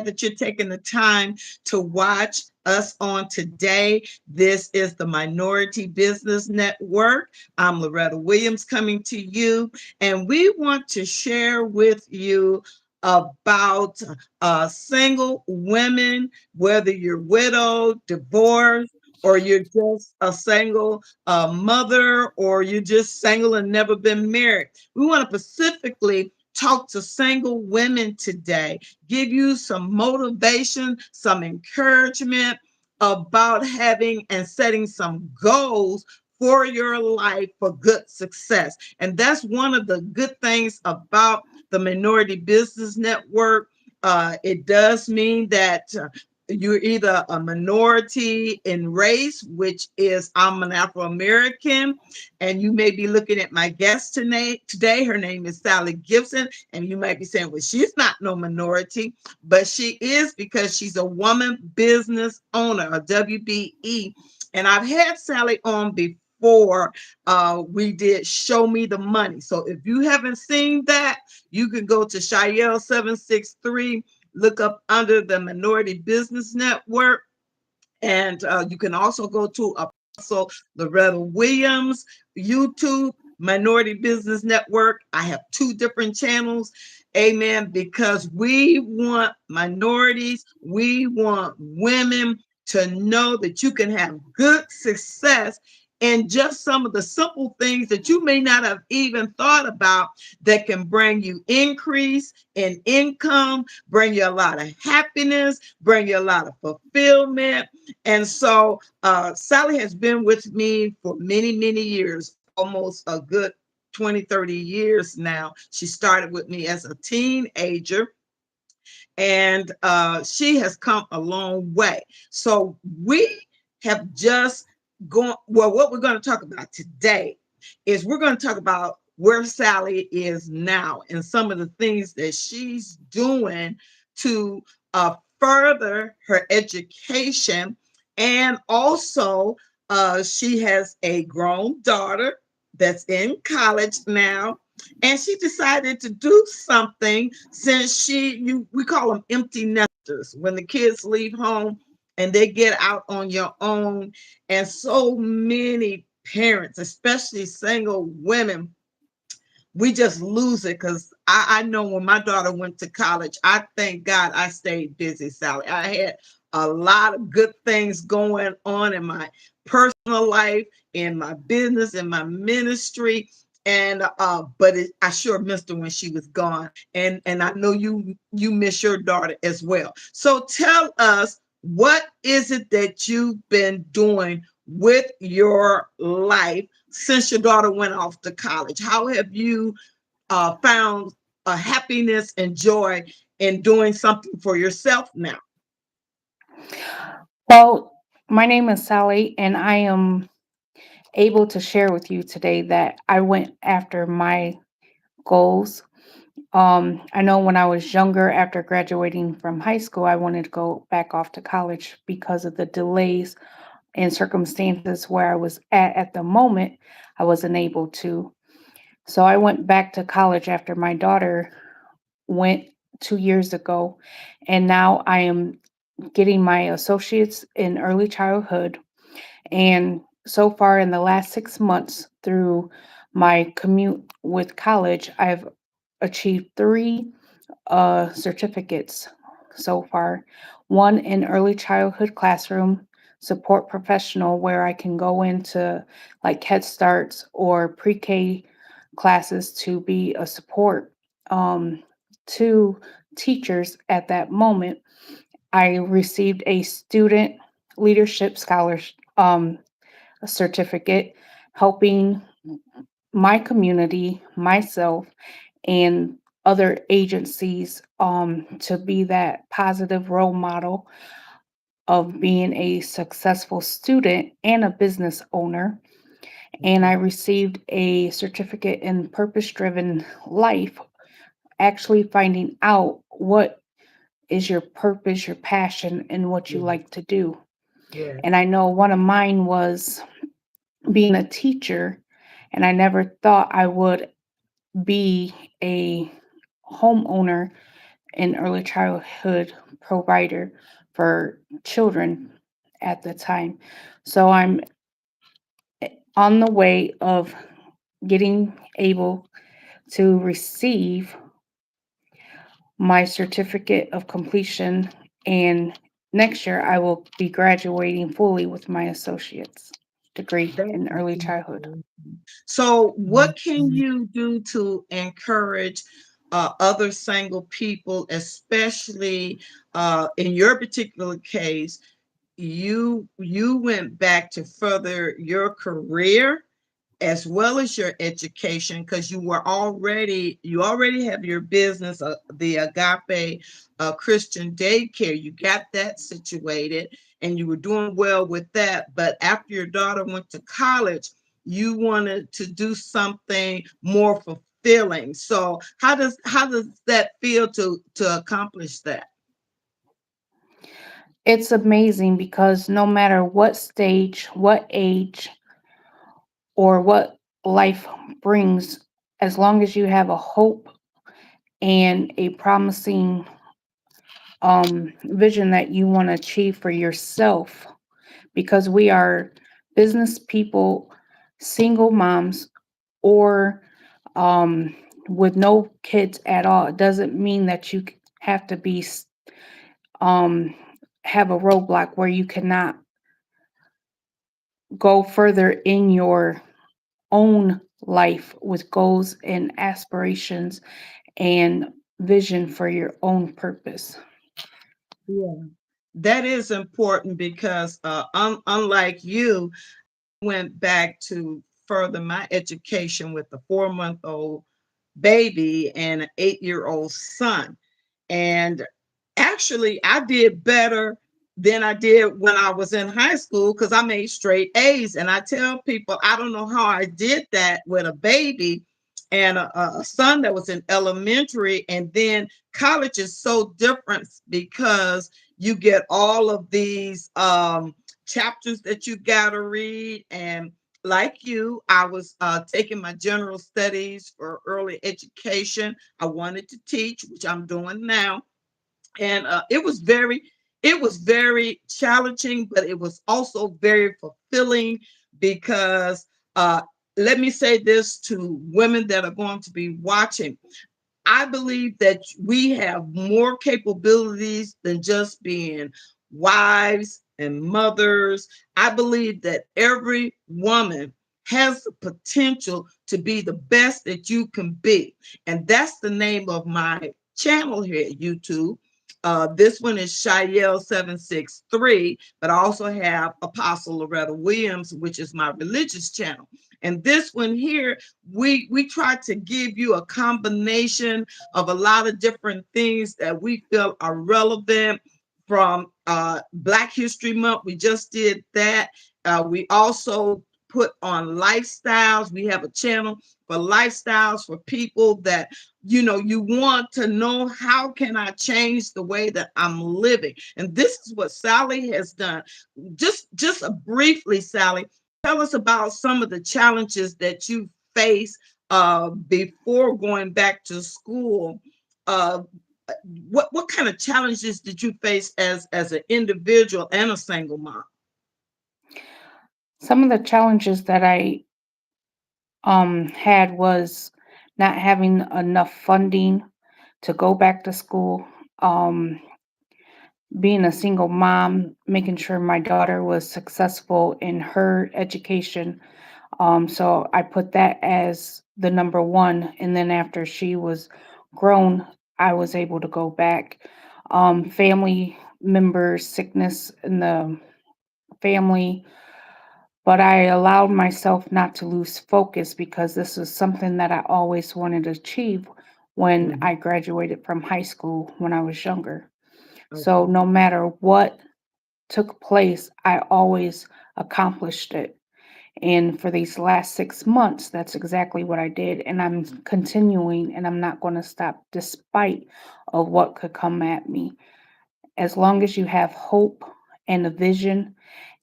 that you're taking the time to watch us on today. This is the Minority Business Network. I'm Loretta Williams coming to you, and we want to share with you about single women, whether you're widowed, divorced, or you're just a single mother, or you're just single and never been married. We want to specifically talk to single women today, give you some motivation, some encouragement about having and setting some goals for your life for good success. And that's one of the good things about the Minority Business Network. It does mean that you're either a minority in race, which is I'm an Afro American, and you may be looking at my guest today. Her name is Sally Gibson, and you might be saying, well, she's not no minority, but she is because she's a woman business owner, a WBE. And I've had Sally on before. We did Show Me the Money. So if you haven't seen that, you can go to Shayelle 763, look up under the Minority Business Network. And you can also go to Apostle Loretta Williams YouTube Minority Business Network. I have two different channels. Amen. Because we want minorities, we want women to know that you can have good success in just some of the simple things that you may not have even thought about that can bring you increase in income, bring you a lot of happiness, bring you a lot of fulfillment. And so Sally has been with me for many, many years, almost a good 20, 30 years now. She started with me as a teenager, and she has come a long way. So we have just gone, well, what we're going to talk about today is we're going to talk about where Sally is now and some of the things that she's doing to further her education. And also, she has a grown daughter that's in college now, and she decided to do something since we call them empty nesters when the kids leave home and they get out on your own. And so many parents, especially single women, we just lose it. Because I know when my daughter went to college, I thank God I stayed busy, Sally. I had a lot of good things going on in my personal life, in my business, in my ministry. And I sure missed her when she was gone. And I know you miss your daughter as well. So tell us, what is it that you've been doing with your life since your daughter went off to college? How have you found a happiness and joy in doing something for yourself now? Well, my name is Sally, and I am able to share with you today that I went after my goals. I know when I was younger, after graduating from high school, I wanted to go back off to college because of the delays and circumstances where I was at the moment. I wasn't able to. So I went back to college after my daughter went 2 years ago, and now I am getting my associates in early childhood. And so far, in the last 6 months, through my commute with college, I've achieved three certificates so far. One in early childhood classroom support professional, where I can go into like Head Starts or pre K classes to be a support to teachers at that moment. I received a student leadership scholarship certificate, helping my community, myself, and other agencies to be that positive role model of being a successful student and a business owner. And I received a certificate in purpose driven life, actually finding out what is your purpose, your passion, and what you Yeah, like to do. yeah, And I know one of mine was being a teacher, and I never thought I would be a homeowner an early childhood provider for children at the time. So I'm on the way of getting able to receive my certificate of completion, and next year I will be graduating fully with my associate's degree That in is early childhood. important. So, what can you do to encourage other single people, especially in your particular case? You went back to further your career as well as your education because you already have your business, the Agape Christian daycare. You got that situated and you were doing well with that, but after your daughter went to college, you wanted to do something more fulfilling. So how does that feel to accomplish that? It's amazing because no matter what stage, what age, or what life brings, as long as you have a hope and a promising vision that you want to achieve for yourself, because we are business people, single moms, or um, with no kids at all. It doesn't mean that you have to be um, have a roadblock where you cannot go further in your own life with goals and aspirations and vision for your own purpose. Yeah, that is important because unlike you, went back to further my education with a 4-month-old baby and an 8-year-old son. And actually, I did better than I did when I was in high school because I made straight A's. And I tell people, I don't know how I did that with a baby and a son that was in elementary. And then college is so different because you get all of these chapters that you got to read. And like you, I was taking my general studies for early education. I wanted to teach, which I'm doing now, and it was very challenging, but it was also very fulfilling because let me say this to women that are going to be watching. I believe that we have more capabilities than just being wives and mothers. I believe that every woman has the potential to be the best that you can be. And that's the name of my channel here at YouTube. This one is Shael 763, but I also have Apostle Loretta Williams, which is my religious channel. And this one here, we try to give you a combination of a lot of different things that we feel are relevant from Black History Month. We just did that. We also put on lifestyles. We have a channel for lifestyles for people that you want to know, how can I change the way that I'm living? And this is what Sally has done. Just briefly, Sally, tell us about some of the challenges that you face before going back to school. Uh, what kind of challenges did you face as an individual and a single mom? Some of the challenges that I had was not having enough funding to go back to school. Um, Being a single mom, making sure my daughter was successful in her education. So I put that as the number one. And then after she was grown, I was able to go back. Family members, sickness in the family, but I allowed myself not to lose focus because this was something that I always wanted to achieve when Mhm. I graduated from high school when I was younger. So Okay. no matter what took place, I always accomplished it. And for these last 6 months, that's exactly what I did. And I'm continuing and I'm not going to stop despite of what could come at me. As long as you have hope and a vision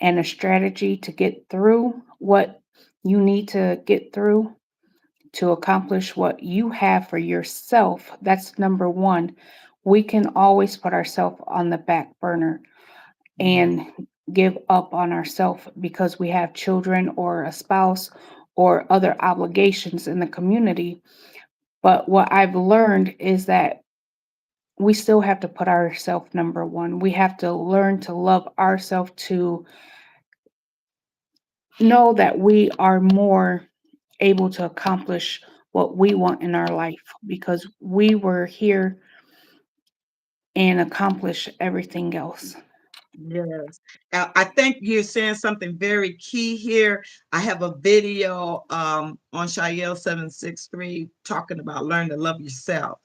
and a strategy to get through what you need to get through to accomplish what you have for yourself, that's number one. we can always put ourselves on the back burner Yeah. and give up on ourselves because we have children or a spouse or other obligations in the community. But what I've learned is that we still have to put ourselves number one. We have to learn to love ourselves, to know that we are more able to accomplish what we want in our life because we were here and accomplish everything else. Yes. I think you're saying something very key here. I have a video on Shael 763 talking about learn to love yourself.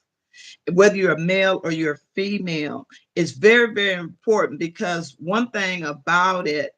Whether you're a male or you're a female, it's very, very important because one thing about it,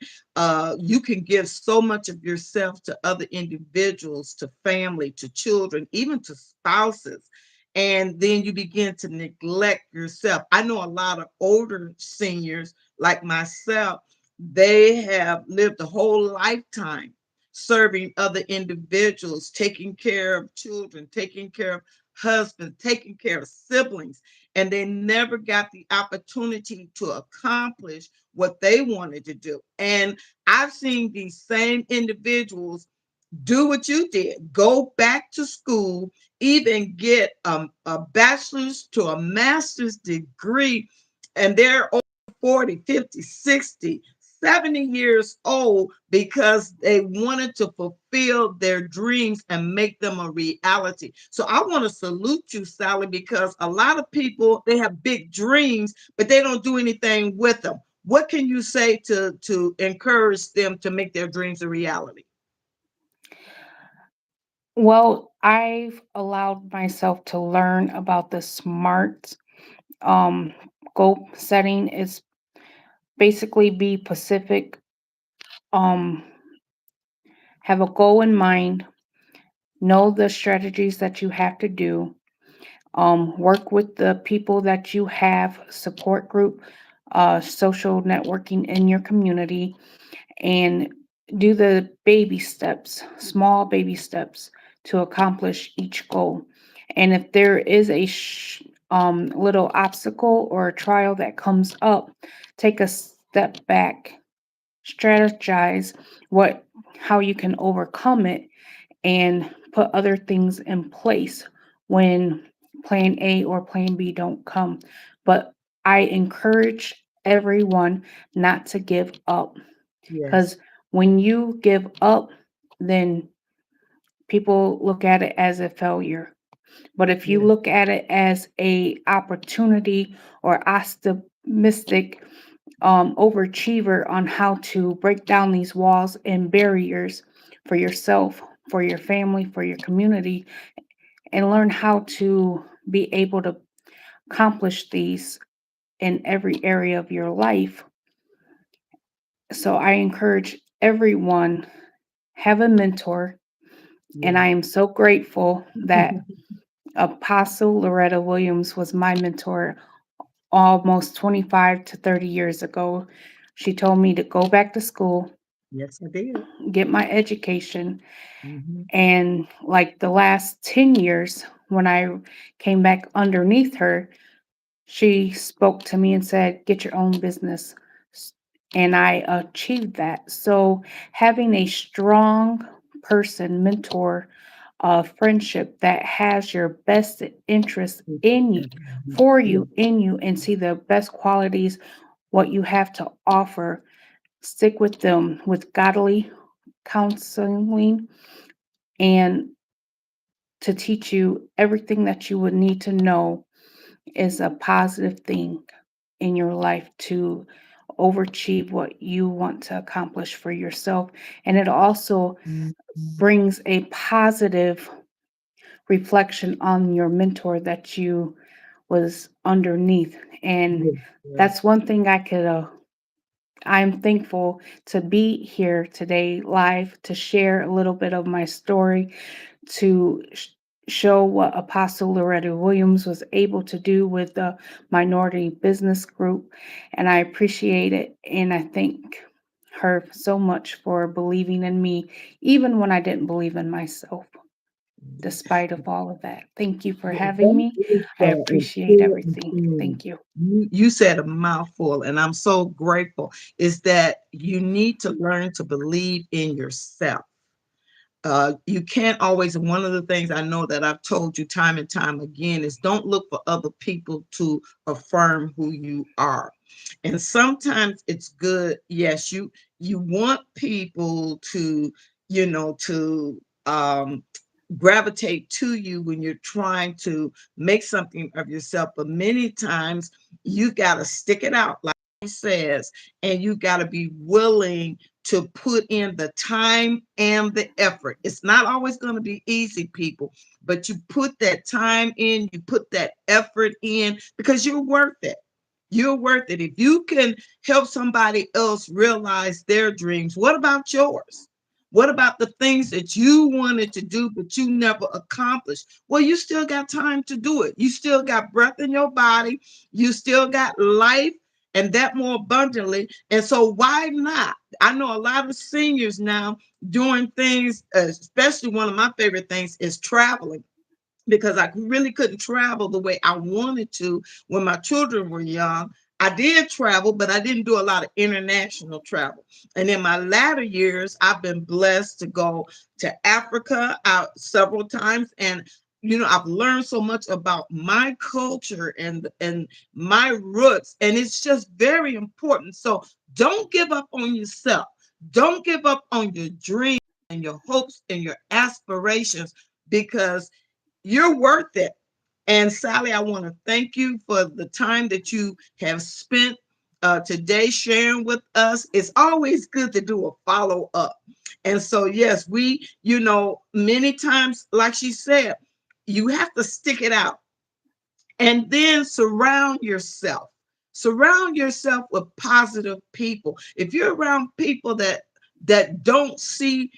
you can give so much of yourself to other individuals, to family, to children, even to spouses. And then you begin to neglect yourself. I know a lot of older seniors like myself, they have lived a whole lifetime serving other individuals, taking care of children, taking care of husbands, taking care of siblings, and they never got the opportunity to accomplish what they wanted to do. And I've seen these same individuals do what you did, go back to school, even get a bachelor's to a master's degree, and they're over 40, 50, 60, 70 years old because they wanted to fulfill their dreams and make them a reality. So I want to salute you, Sally, because a lot of people, they have big dreams, but they don't do anything with them. What can you say to encourage them to make their dreams a reality? Well, I've allowed myself to learn about the SMART um, goal setting. Is basically be Pacific, um, have a goal in mind, know the strategies that you have to do, work with the people that you have, support group, social networking in your community, and do the baby steps, small baby steps to accomplish each goal. And if there is a little obstacle or a trial that comes up, take a step back, strategize what how you can overcome it and put other things in place when plan A or plan B don't come. But I encourage everyone not to give up Yes. because when you give up, then people look at it as a failure. But if you Yes. look at it as a opportunity or optimistic overachiever on how to break down these walls and barriers for yourself, for your family, for your community, and learn how to be able to accomplish these in every area of your life. So I encourage everyone have a mentor, and Yes. I am so grateful that Apostle Loretta Williams was my mentor almost 25 to 30 years ago. She told me to go back to school, Yes, I did. get my education, Mhm. and like the last 10 years when I came back underneath her, she spoke to me and said, "Get your own business." And I achieved that. So, having a strong person, mentor, friendship that has your best interest in you, Mhm. for Yeah. you, in you, and see the best qualities, what you have to offer, stick with them with godly counseling and to teach you everything that you would need to know is a positive thing in your life to overachieve what you want to accomplish for yourself. And it also brings a positive reflection on your mentor that you was underneath. And Yes. Yes. that's one thing I'm thankful to be here today live to share a little bit of my story to show what Apostle Loretta Williams was able to do with the Minority Business Group. And I appreciate it. And I thank her so much for believing in me, even when I didn't believe in myself. despite of all of that. Thank you for Well, having that me. is I so appreciate everything. important. Thank you. You said a mouthful, and I'm so grateful. Is that you need to learn to believe in yourself. You can't always, one of the things I know that I've told you time and time again is don't look for other people to affirm who you are. And sometimes it's good, yes, you want people to, to gravitate to you when you're trying to make something of yourself. But many times you got to stick it out, like he says, and you got to be willing to put in the time and the effort. It's not always going to be easy, people, but you put that time in, you put that effort in because you're worth it. You're worth it. If you can help somebody else realize their dreams, what about yours? What about the things that you wanted to do, but you never accomplished? Well, you still got time to do it. You still got breath in your body. You still got life, and that more abundantly. And so why not? I know a lot of seniors now doing things, especially one of my favorite things is traveling, because I really couldn't travel the way I wanted to when my children were young. I did travel, but I didn't do a lot of international travel. And in my latter years, I've been blessed to go to Africa out several times. And I've learned so much about my culture and my roots, and it's just very important. So don't give up on yourself. Don't give up on your dreams and your hopes and your aspirations, because you're worth it. And Sally, I want to thank you for the time that you have spent today sharing with us. It's always good to do a follow up. And so, yes, many times, like she said, you have to stick it out and then surround yourself. Surround yourself with positive people. If you're around people that don't see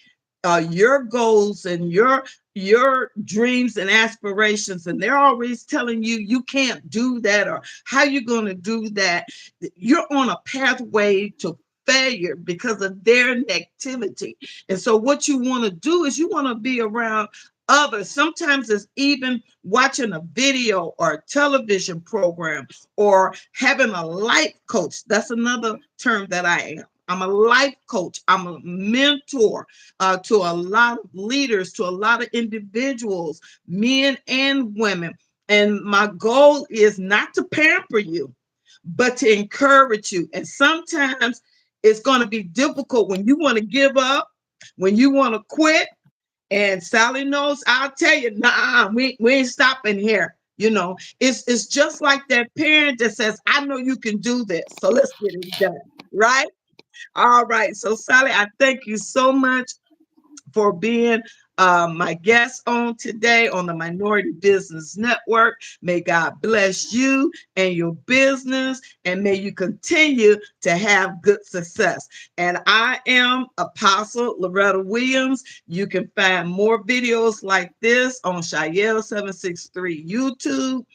your goals and your dreams and aspirations, and they're always telling you you can't do that or how you going to do that, you're on a pathway to failure because of their negativity. And so what you want to do is you want to be around others. Sometimes it's even watching a video or a television program or having a life coach. That's another term that I am. I'm a life coach. I'm a mentor to a lot of leaders, to a lot of individuals, men and women. And my goal is not to pamper you, but to encourage you. And sometimes it's going to be difficult when you want to give up, when you want to quit. And Sally knows, I'll tell you, nah, we ain't stopping here. It's just like that parent that says, I know you can do this. So let's get it done. Right? All right. So Sally, I thank you so much for being my guest on today on the Minority Business Network. May God bless you and your business, and may you continue to have good success. And I am Apostle Loretta Williams. You can find more videos like this on Shayelle 763 YouTube.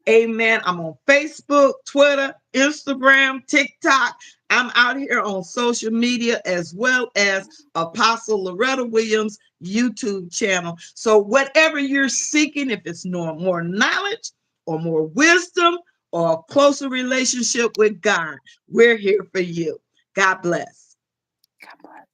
Amen. I'm on Facebook, Twitter, Instagram, TikTok. I'm out here on social media as well as Apostle Loretta Williams YouTube channel. So whatever you're seeking, if it's more knowledge or more wisdom or a closer relationship with God, we're here for you. God bless. God bless.